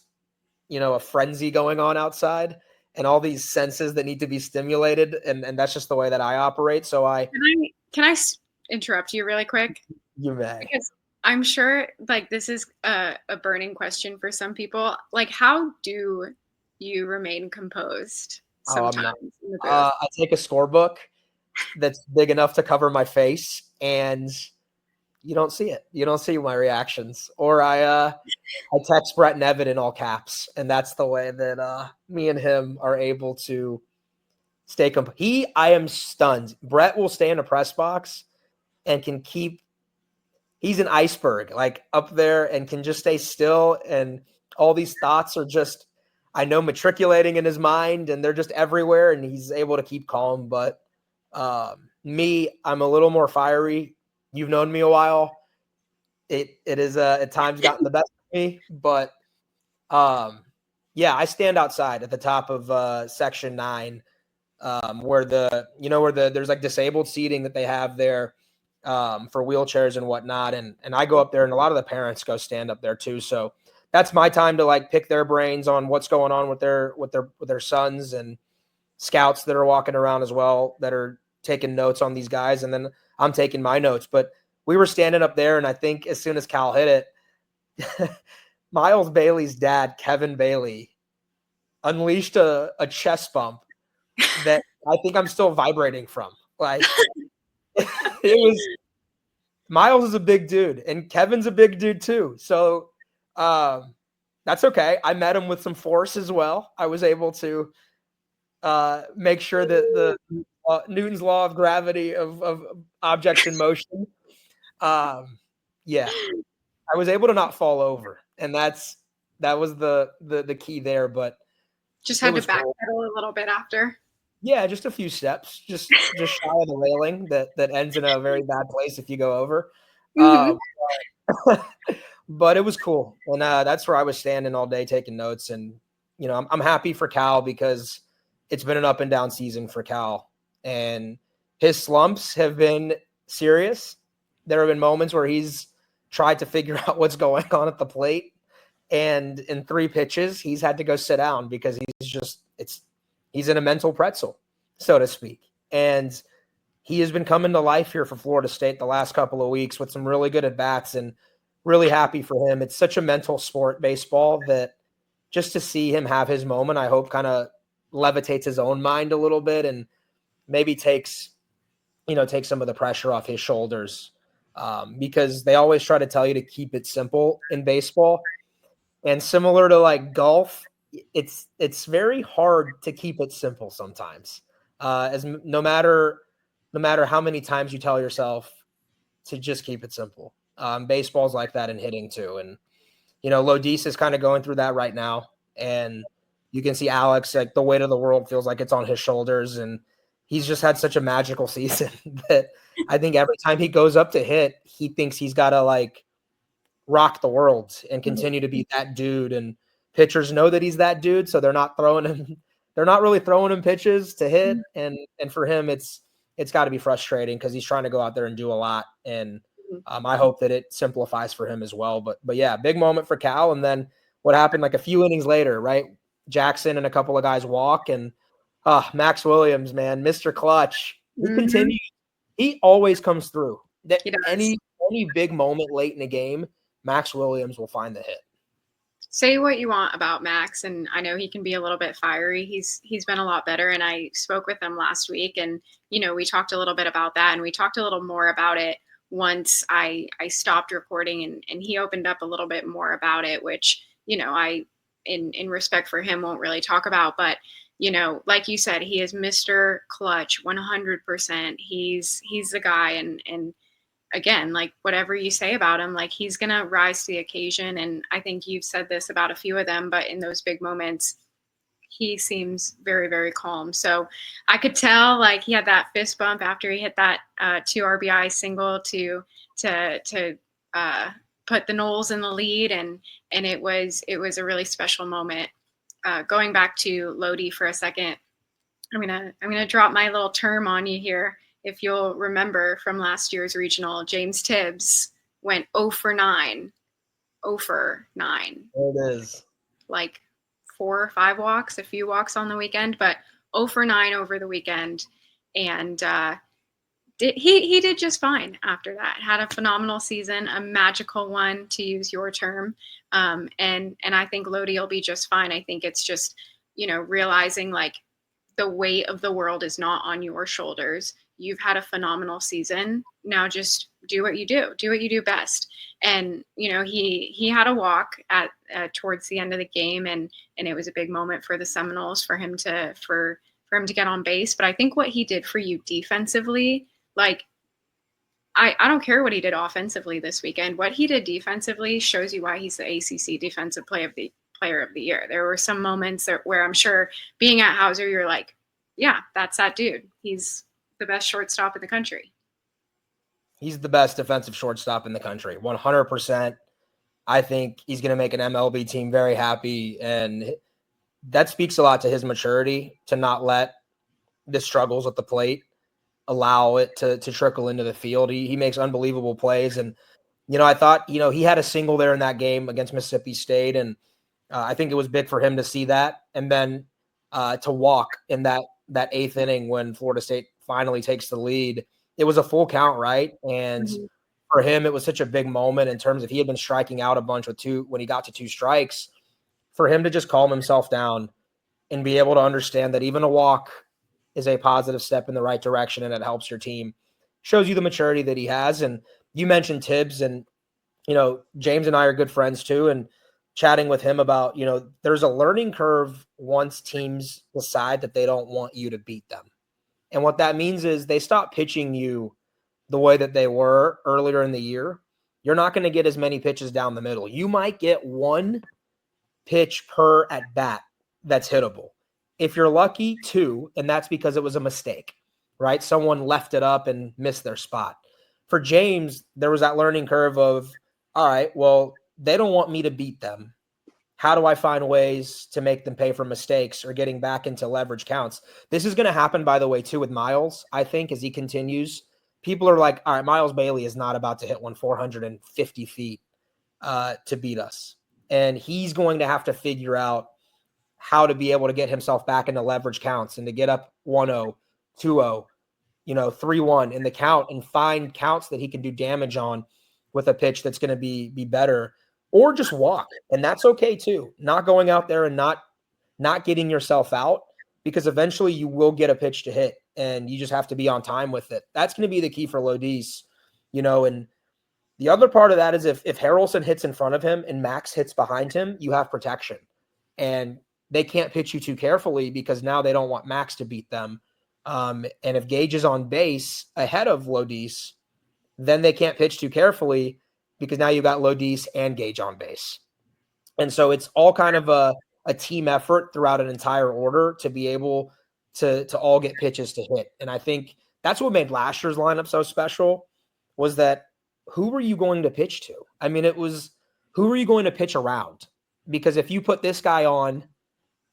a frenzy going on outside and all these senses that need to be stimulated. And that's just the way that I operate. So Can I interrupt you really quick? you may. Because I'm sure like this is a burning question for some people. Like, how do you remain composed Oh, I'm not. sometimes in the booth? I take a scorebook that's big enough to cover my face, and you don't see it. You don't see my reactions. Or I text Brett Nevin in all caps, and that's the way that me and him are able to stay I am stunned. Brett will stay in a press box and can keep. He's an iceberg, like up there, and can just stay still. And all these thoughts are just, I know, matriculating in his mind, and they're just everywhere. And he's able to keep calm. But me, I'm a little more fiery. You've known me a while. It is at times gotten the best of me, but yeah, I stand outside at the top of section 9, where there's like disabled seating that they have there for wheelchairs and whatnot, and I go up there, and a lot of the parents go stand up there too. So that's my time to like pick their brains on what's going on with their sons and scouts that are walking around as well that are taking notes on these guys, and then I'm taking my notes. But we were standing up there, and I think as soon as Cal hit it, Miles Bailey's dad, Kevin Bailey, unleashed a chest bump that I think I'm still vibrating from. Like, it was, Miles is a big dude, and Kevin's a big dude too. So that's okay. I met him with some force as well. I was able to make sure that the Newton's law of gravity of objects in motion. Yeah, I was able to not fall over, and that was the key there. But Just it had to was cool. backpedal a little bit after. Yeah, just a few steps, just shy of the railing that ends in a very bad place if you go over. Mhm. Uh, but it was cool, and that's where I was standing all day taking notes. And I'm happy for Cal because it's been an up and down season for Cal, and his slumps have been serious. There have been moments where he's tried to figure out what's going on at the plate, and in 3 pitches, he's had to go sit down because he's in a mental pretzel, so to speak. And he has been coming to life here for Florida State the last couple of weeks with some really good at bats, and really happy for him. It's such a mental sport, baseball, that just to see him have his moment, I hope kind of levitates his own mind a little bit and maybe takes some of the pressure off his shoulders. Because they always try to tell you to keep it simple in baseball. And similar to like golf, it's very hard to keep it simple sometimes. As no matter how many times you tell yourself to just keep it simple. Baseball's like that in hitting too, and Lodis is kind of going through that right now, and you can see Alex, like the weight of the world feels like it's on his shoulders, and he's just had such a magical season that I think every time he goes up to hit, he thinks he's got to like rock the world and continue to be that dude. And pitchers know that he's that dude, so they're not really throwing him pitches to hit. And for him, it's got to be frustrating because he's trying to go out there and do a lot. And I hope that it simplifies for him as well. But yeah, big moment for Cal. And then what happened like a few innings later, right? Jackson and a couple of guys walk, and Max Williams, man, Mr. Clutch. He Mhm. continues. He always comes through. That He does. any big moment late in the game, Max Williams will find the hit. Say what you want about Max, and I know he can be a little bit fiery. He's been a lot better, and I spoke with him last week, and we talked a little bit about that, and we talked a little more about it once I stopped recording, and he opened up a little bit more about it, which I in respect for him won't really talk about, but like you said, he is Mr. Clutch 100%. He's the guy, and again, like whatever you say about him, like he's going to rise to the occasion. And I think you've said this about a few of them, but in those big moments, he seems very, very calm. So I could tell like he had that fist bump after he hit that 2 RBI single to put the Noles in the lead. And it was a really special moment. Going back to Lodi for a second, I'm gonna drop my little term on you here. If you'll remember from last year's regional, James Tibbs went 0 for 9 0 for 9. There it is. Like 4 or 5 walks, a few walks on the weekend, but 0 for 9 over the weekend. And he did just fine after that. Had a phenomenal season, a magical one, to use your term. And I think Lodi will be just fine. I think it's just, realizing like the weight of the world is not on your shoulders. You've had a phenomenal season. Now just do what you do. Do what you do best. And he had a walk at towards the end of the game, and it was a big moment for the Seminoles for him to get on base. But I think what he did for you defensively, like I don't care what he did offensively this weekend. What he did defensively shows you why he's the ACC Defensive Player of the Year. There were some moments where I'm sure being at Howser, you're like, yeah, that's that dude. He's the best shortstop in the country. He's the best defensive shortstop in the country, 100%. I think he's going to make an MLB team very happy, and that speaks a lot to his maturity to not let the struggles at the plate allow it to trickle into the field. He makes unbelievable plays, and I thought he had a single there in that game against Mississippi State, and I think it was big for him to see that, and then to walk in that 8th inning when Florida State finally takes the lead. It was a full count, right? And for him, it was such a big moment in terms of he had been striking out a bunch when he got to 2 strikes. For him to just calm himself down and be able to understand that even a walk is a positive step in the right direction and it helps your team, shows you the maturity that he has. And you mentioned Tibbs, and James and I are good friends too, and chatting with him about there's a learning curve once teams decide that they don't want you to beat them. And what that means is they stop pitching you the way that they were earlier in the year. You're not going to get as many pitches down the middle. You might get 1 pitch per at bat that's hittable. If you're lucky, 2, and that's because it was a mistake, right? Someone left it up and missed their spot. For James, there was that learning curve of, all right, well, they don't want me to beat them. How do I find ways to make them pay for mistakes or getting back into leverage counts? This is going to happen, by the way, too, with Miles, I think, as he continues. People are like, all right, Miles Bailey is not about to hit 450 feet to beat us. And he's going to have to figure out how to be able to get himself back into leverage counts and to get up 1-0, 2-0, 3-1 in the count and find counts that he can do damage on with a pitch that's going to be better. Or just walk, and that's okay too. Not going out there and not getting yourself out, because eventually you will get a pitch to hit, and you just have to be on time with it. That's going to be the key for Lodis, and the other part of that is if Harrelson hits in front of him and Max hits behind him, you have protection, and they can't pitch you too carefully because now they don't want Max to beat them. And if Gage is on base ahead of Lodis, then they can't pitch too carefully, because now you got Lodis and Gage on base. And so it's all kind of a team effort throughout an entire order to be able to all get pitches to hit. And I think that's what made last year's lineup so special, was that who were you going to pitch to? I mean, it was who were you going to pitch around? Because if you put this guy on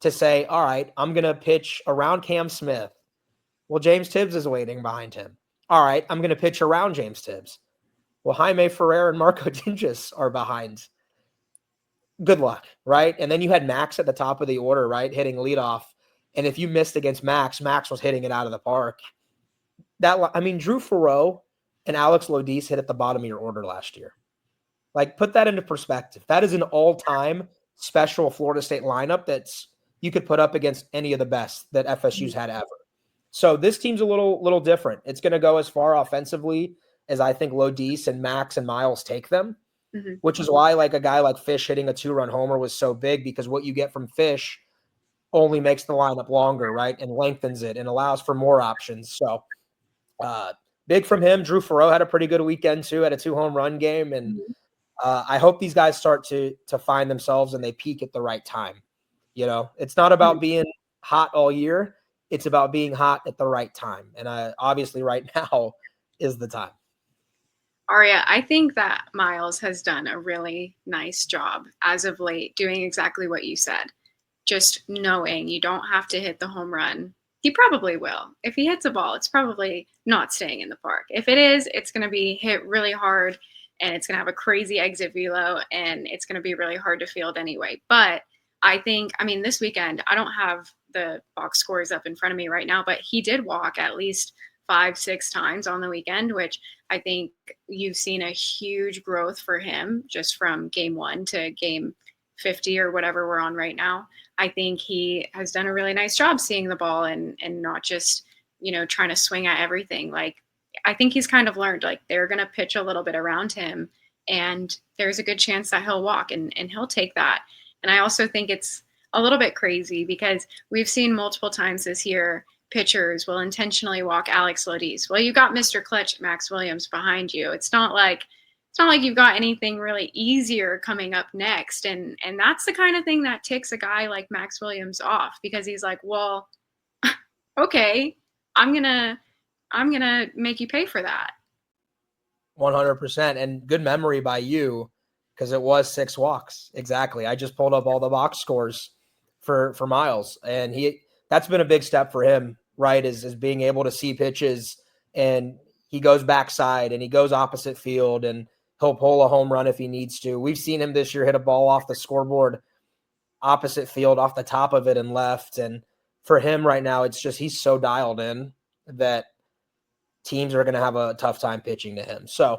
to say, all right, I'm going to pitch around Cam Smith, well, James Tibbs is waiting behind him. All right, I'm going to pitch around James Tibbs. Well, Jaime Ferrer and Marco Dinges are behind. Good luck, right? And then you had Max at the top of the order, right, hitting leadoff. And if you missed against Max was hitting it out of the park. Drew Farreau and Alex Lodis hit at the bottom of your order last year. Like, put that into perspective. That is an all-time special Florida State lineup that's you could put up against any of the best that FSU's had ever. So this team's a little different. It's going to go as far offensively as I think Lodis and Max and Miles take them, which is why like a guy like Fish hitting a 2-run homer was so big, because what you get from Fish only makes the lineup longer, right, and lengthens it and allows for more options. So big from him. Drew Farreau had a pretty good weekend too, had a 2-home run game, and I hope these guys start to find themselves and they peak at the right time. It's not about being hot all year. It's about being hot at the right time. And obviously right now is the time. Ariya, I think that Miles has done a really nice job as of late doing exactly what you said. Just knowing you don't have to hit the home run. He probably will. If he hits a ball, it's probably not staying in the park. If it is, it's going to be hit really hard and it's going to have a crazy exit velo, and it's going to be really hard to field anyway. But I think, I mean, this weekend, I don't have the box scores up in front of me right now, but he did walk at least 5, 6 times on the weekend, which I think you've seen a huge growth for him just from game 1 to game 50 or whatever we're on right now. I think he has done a really nice job seeing the ball and not just, trying to swing at everything. Like, I think he's kind of learned, like, they're going to pitch a little bit around him, and there's a good chance that he'll walk, and he'll take that. And I also think it's a little bit crazy because we've seen multiple times this year pitchers will intentionally walk Alex Lodiz. Well, you got Mr. Clutch, Max Williams, behind you. It's not like you've got anything really easier coming up next. And that's the kind of thing that ticks a guy like Max Williams off, because he's like, well, okay, I'm gonna make you pay for that. 100%. And good memory by you, because it was 6 walks. Exactly. I just pulled up all the box scores for Miles, and that's been a big step for him, right? Is being able to see pitches, and he goes backside and he goes opposite field, and he'll pull a home run if he needs to. We've seen him this year hit a ball off the scoreboard opposite field, off the top of it and left. And for him right now, it's just, he's so dialed in that teams are going to have a tough time pitching to him. So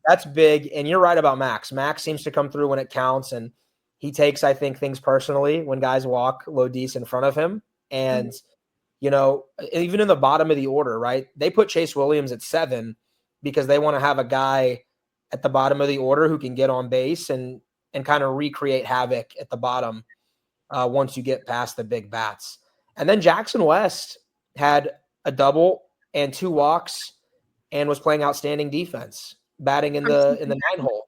that's big. And you're right about Max. Max seems to come through when it counts, and he takes, I think, things personally when guys walk Lodiz in front of him. And, even in the bottom of the order, right, they put Chase Williams at 7 because they want to have a guy at the bottom of the order who can get on base and kind of recreate havoc at the bottom once you get past the big bats. And then Jackson West had a double and 2 walks and was playing outstanding defense, batting in the 9 hole.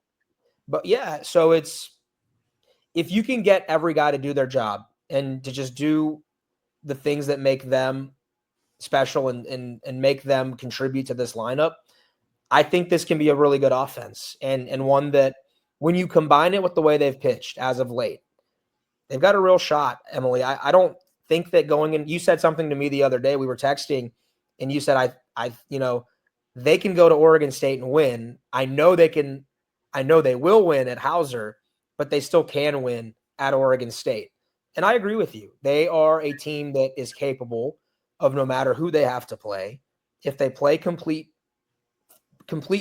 But yeah, so it's, if you can get every guy to do their job and to just do the things that make them special and make them contribute to this lineup, I think this can be a really good offense, and one that, when you combine it with the way they've pitched as of late, they've got a real shot, Emily. I don't think that going in, you said something to me the other day, we were texting, and you said, they can go to Oregon State and win. I know they will win at Howser, but they still can win at Oregon State. And I agree with you. They are a team that is capable of, no matter who they have to play, if they play complete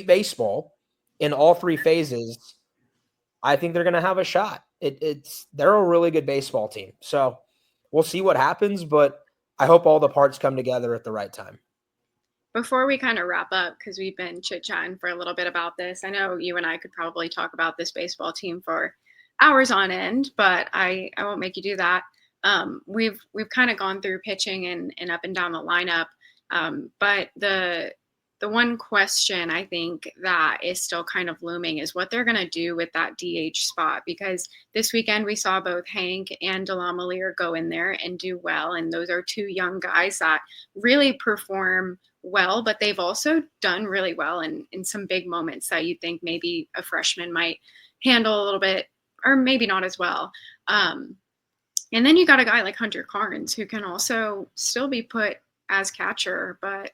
baseball in all 3 phases, I think they're going to have a shot. They're a really good baseball team. So we'll see what happens, but I hope all the parts come together at the right time. Before we kind of wrap up, because we've been chit-chatting for a little bit about this, I know you and I could probably talk about this baseball team for hours on end, but I won't make you do that. We've kind of gone through pitching and up and down the lineup, but the one question I think that is still kind of looming is what they're going to do with that DH spot, because this weekend we saw both Hank and Delamalir go in there and do well, and those are 2 young guys that really perform well, but they've also done really well in some big moments that you think maybe a freshman might handle a little bit, or maybe not as well. And then you got a guy like Hunter Carnes, who can also still be put as catcher, but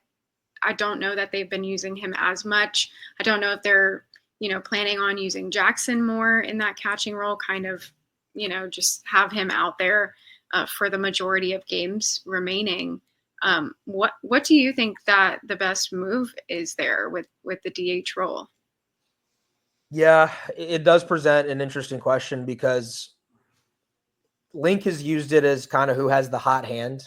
I don't know that they've been using him as much. I don't know if they're, planning on using Jackson more in that catching role, kind of, just have him out there for the majority of games remaining. What do you think that the best move is there with the DH role? Yeah, it does present an interesting question, because Link has used it as kind of who has the hot hand,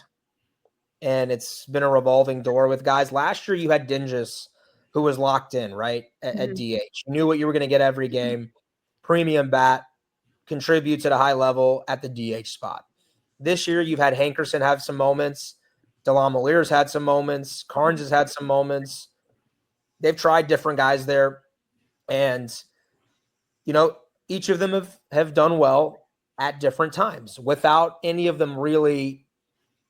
and it's been a revolving door with guys. Last year you had Dingus, who was locked in, right, at DH. You knew what you were going to get every game. Premium bat, contributes at a high level at the DH spot. This year you've had Hankerson have some moments. Delamalier's had some moments. Carnes has had some moments. They've tried different guys there, and each of them have done well at different times without any of them really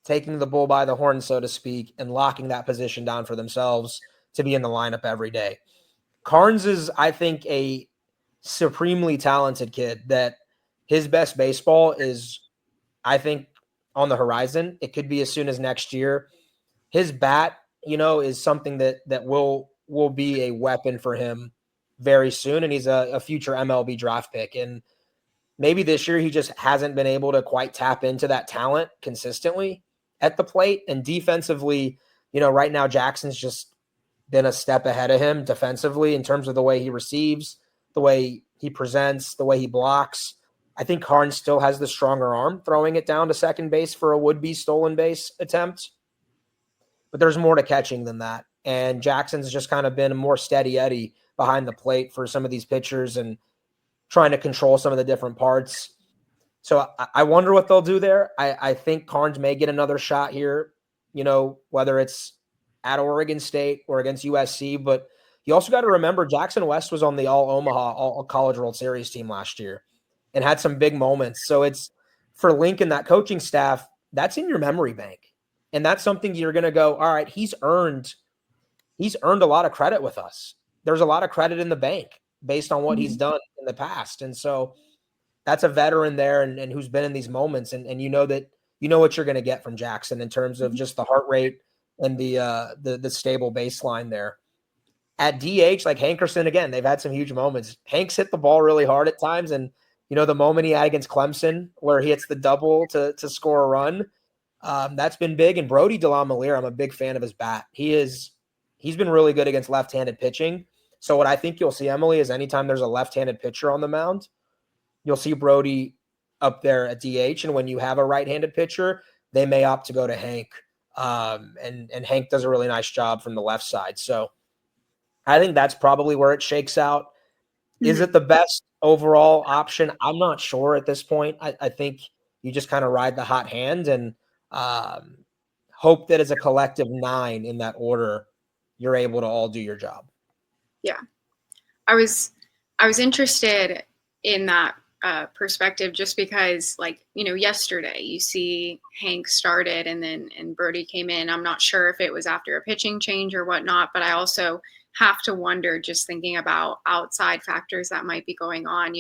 taking the bull by the horn, so to speak, and locking that position down for themselves to be in the lineup every day. Carnes is, I think, a supremely talented kid that his best baseball is, I think, on the horizon. It could be as soon as next year. His bat, is something that will be a weapon for him very soon, and he's a future MLB draft pick. And maybe this year he just hasn't been able to quite tap into that talent consistently at the plate. And defensively, right now Jackson's just been a step ahead of him defensively in terms of the way he receives, the way he presents, the way he blocks. I think Karn still has the stronger arm throwing it down to second base for a would-be stolen base attempt. But there's more to catching than that. And Jackson's just kind of been a more steady Eddie behind the plate for some of these pitchers and trying to control some of the different parts. So I wonder what they'll do there. I think Carnes may get another shot here, whether it's at Oregon State or against USC. But you also got to remember Jackson West was on the All-Omaha All-College World Series team last year and had some big moments. So it's for Lincoln, that coaching staff, that's in your memory bank. And that's something you're going to go, all right, he's earned a lot of credit with us. There's a lot of credit in the bank based on what he's done in the past. And so that's a veteran there and who's been in these moments. And that what you're going to get from Jackson in terms of just the heart rate and the stable baseline there. At DH, like Hankerson, again, they've had some huge moments. Hanks hit the ball really hard at times. And, the moment he had against Clemson where he hits the double to score a run, that's been big. And Brody DeLaMalire, I'm a big fan of his bat. He's been really good against left-handed pitching. So what I think you'll see, Emily, is anytime there's a left-handed pitcher on the mound, you'll see Brody up there at DH. And when you have a right-handed pitcher, they may opt to go to Hank. And Hank does a really nice job from the left side. So I think that's probably where it shakes out. Is it the best overall option? I'm not sure at this point. I think you just kind of ride the hot hand and hope that as a collective 9 in that order, you're able to all do your job. Yeah. I was interested in that perspective just because, yesterday you see Hank started and Brody came in. I'm not sure if it was after a pitching change or whatnot, but I also have to wonder, just thinking about outside factors that might be going on.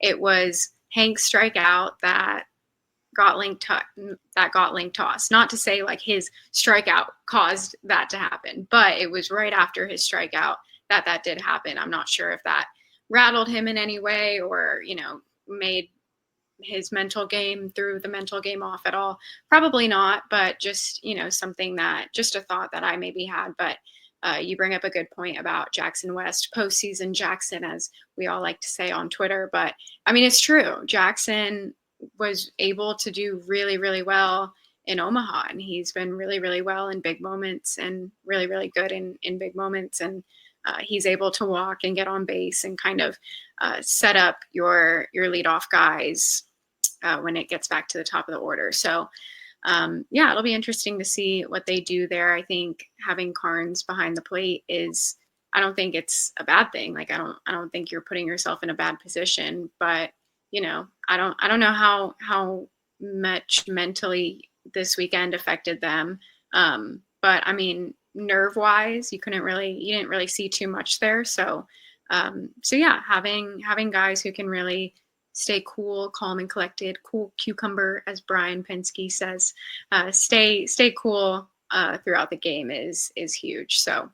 It was Hank's strikeout that got linked toss. Not to say his strikeout caused that to happen, but it was right after his strikeout that did happen. I'm not sure if that rattled him in any way or, made his mental game, threw the mental game off at all. Probably not, but just, just a thought that I maybe had. But you bring up a good point about Jackson West, postseason Jackson, as we all like to say on Twitter. But I mean, it's true. Jackson was able to do really, really well in Omaha, and he's been really, really well in big moments and really, really good in big moments. And he's able to walk and get on base and kind of set up your leadoff guys when it gets back to the top of the order. So it'll be interesting to see what they do there. I think having Carnes behind the plate I don't think it's a bad thing. I don't think you're putting yourself in a bad position, but I don't know how much mentally this weekend affected them. But I mean, nerve wise, you didn't really see too much there. So having guys who can really stay cool, calm and collected, cool cucumber, as Brian Penske says, stay cool throughout the game is huge. So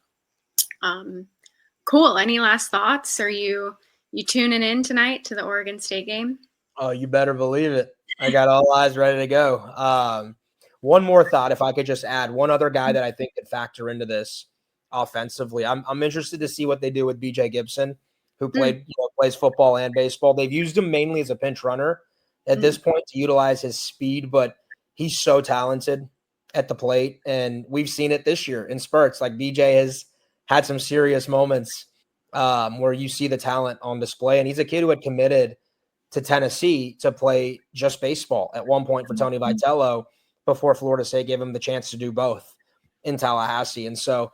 cool. Any last thoughts? Are you tuning in tonight to the Oregon State game? Oh, you better believe it. I got all eyes ready to go. One more thought, if I could just add one other guy that I think could factor into this offensively. I'm interested to see what they do with BJ Gibson, who plays football and baseball. They've used him mainly as a pinch runner at this point to utilize his speed, but he's so talented at the plate. And we've seen it this year in spurts. BJ has had some serious moments where you see the talent on display. And he's a kid who had committed to Tennessee to play just baseball at one point for Tony Vitello before Florida State gave him the chance to do both in Tallahassee. And so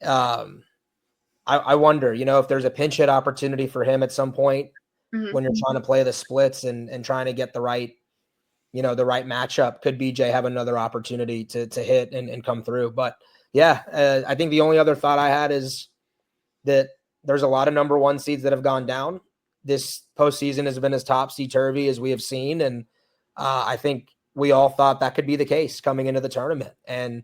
I wonder, if there's a pinch hit opportunity for him at some point when you're trying to play the splits and trying to get the right matchup. Could BJ have another opportunity to hit and come through? But I think the only other thought I had is that there's a lot of number 1 seeds that have gone down. This postseason has been as topsy-turvy as we have seen. And I think we all thought that could be the case coming into the tournament. And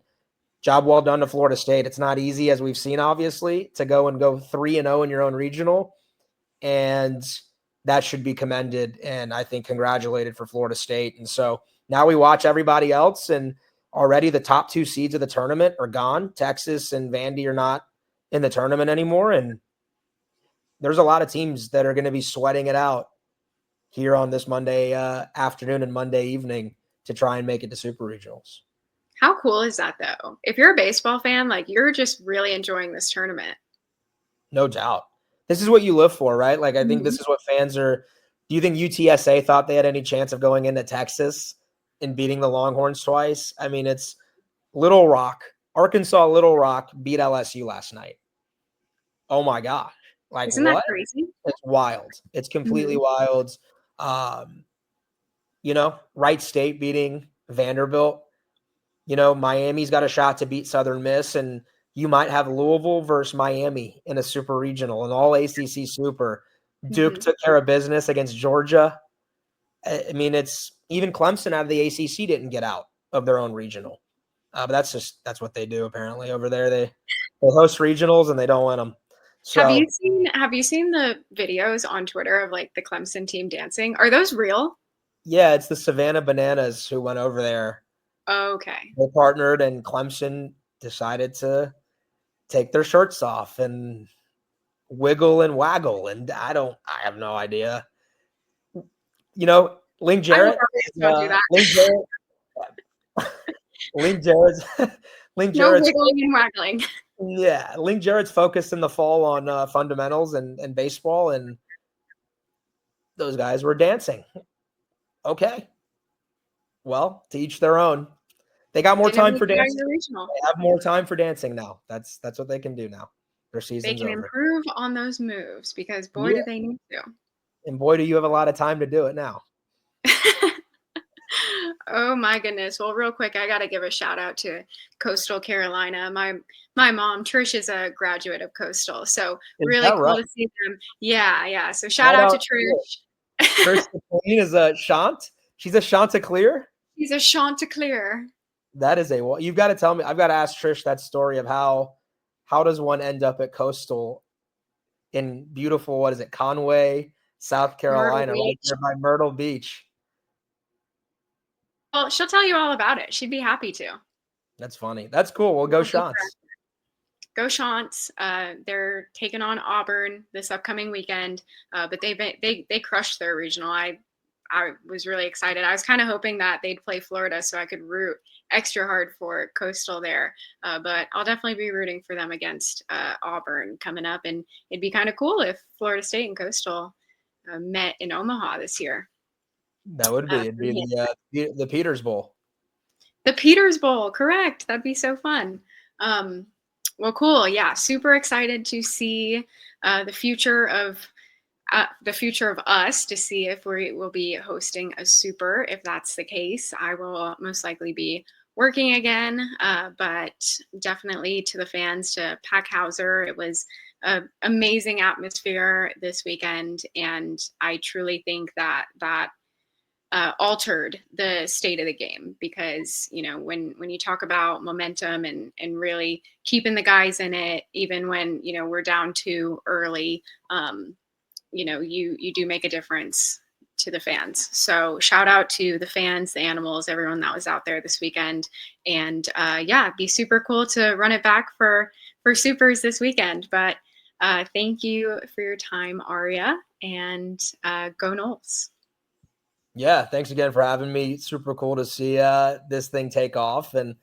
job well done to Florida State. It's not easy, as we've seen, obviously, to go 3-0 in your own regional. and that should be commended and I think congratulated for Florida State. And so now we watch everybody else, and already the top 2 seeds of the tournament are gone. Texas and Vandy are not in the tournament anymore, and there's a lot of teams that are going to be sweating it out here on this Monday afternoon and Monday evening to try and make it to Super Regionals. How cool is that, though? If you're a baseball fan, like, you're just really enjoying this tournament. No doubt. This is what you live for, right? Like, I think this is what fans are. Do you think UTSA thought they had any chance of going into Texas and beating the Longhorns twice? I mean, it's Little Rock. Arkansas Little Rock beat LSU last night. Oh, my gosh. Like, Isn't what? that crazy? It's wild. It's completely wild. Wright State beating Vanderbilt. Miami's got a shot to beat Southern Miss, and you might have Louisville versus Miami in a super regional, an all ACC super. Duke took care of business against Georgia. I mean, it's even Clemson out of the ACC didn't get out of their own regional. But that's what they do apparently over there. They host regionals and they don't win them. So have you seen the videos on Twitter of like the Clemson team dancing? Are those real? Yeah, it's the Savannah Bananas who went over there. Okay. They partnered, and Clemson decided to take their shirts off and wiggle and waggle. And I have no idea. Link Jarrett. Link Jarrett's no wiggling and waggling. Yeah, Link Jarrett's focused in the fall on fundamentals and baseball, and those guys were dancing. Okay. Well, to each their own. They got more time for dancing. They have more time for dancing now. That's what they can do now. Their season's over. They can improve on those moves because boy, do they need to. And boy, do you have a lot of time to do it now. Oh my goodness. Well, real quick, I got to give a shout out to Coastal Carolina. My mom, Trish, is a graduate of Coastal. So really cool to see them. Yeah. So shout out to Trish. Trish Queen is a Shant. She's a Chanticleer. She's a Chanticleer. That is you've got to tell me. I've got to ask Trish that story of how does one end up at Coastal in beautiful, what is it, Conway, South Carolina, right there by Myrtle Beach. Well, she'll tell you all about it. She'd be happy to. That's funny. That's cool. Well, go Shants. Go Shants. They're taking on Auburn this upcoming weekend, but they crushed their regional. I was really excited. I was kind of hoping that they'd play Florida so I could root extra hard for Coastal there. But I'll definitely be rooting for them against Auburn coming up. And it'd be kind of cool if Florida State and Coastal met in Omaha this year. That would be. It'd be the Peters Bowl. The Peters Bowl, correct. That'd be so fun. Well, cool. Yeah, super excited to see the future of us, to see if we will be hosting a super. If that's the case, I will most likely be working again, but definitely to the fans to pack Howser. It was an amazing atmosphere this weekend, and I truly think that altered the state of the game, because when you talk about momentum and really keeping the guys in it, even when we're down too early, you do make a difference to the fans. So shout out to the fans, the animals, everyone that was out there this weekend. And it'd be super cool to run it back for supers this weekend. But thank you for your time, Ariya, and go Noles. Yeah, thanks again for having me. Super cool to see this thing take off. And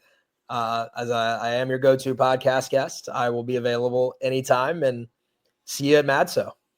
as I am your go-to podcast guest, I will be available anytime, and see you at MADSO.